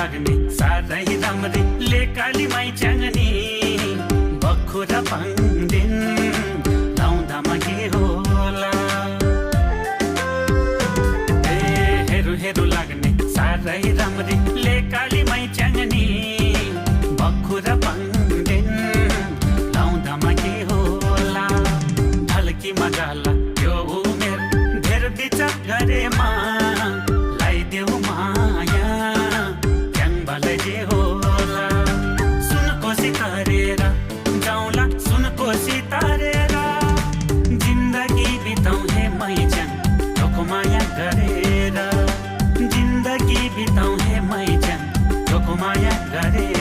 लाग्ने साह्रै राम्री लेकाली माई च्याङ्नी बक्खु र पाङ्दिन लाउँदामा के होला ए हेरु हेरु लाग्ने साह्रै राम्री लेकाली माई च्याङ्नी बक्खु र पाङ्दिन लाउँदामा के होला ढल्की मजाला यो उमेर धेर विचार गरेमा लाइदेऊ माया क्याङबालाई जे होला सुनको सितारेर जाउँला सुनको सितारेर जिन्दगी बिताउँ हे मैच्याङ तोको माया गरेर जिन्दगी बिताउँ हे मैच्याङ तोको माया गरेर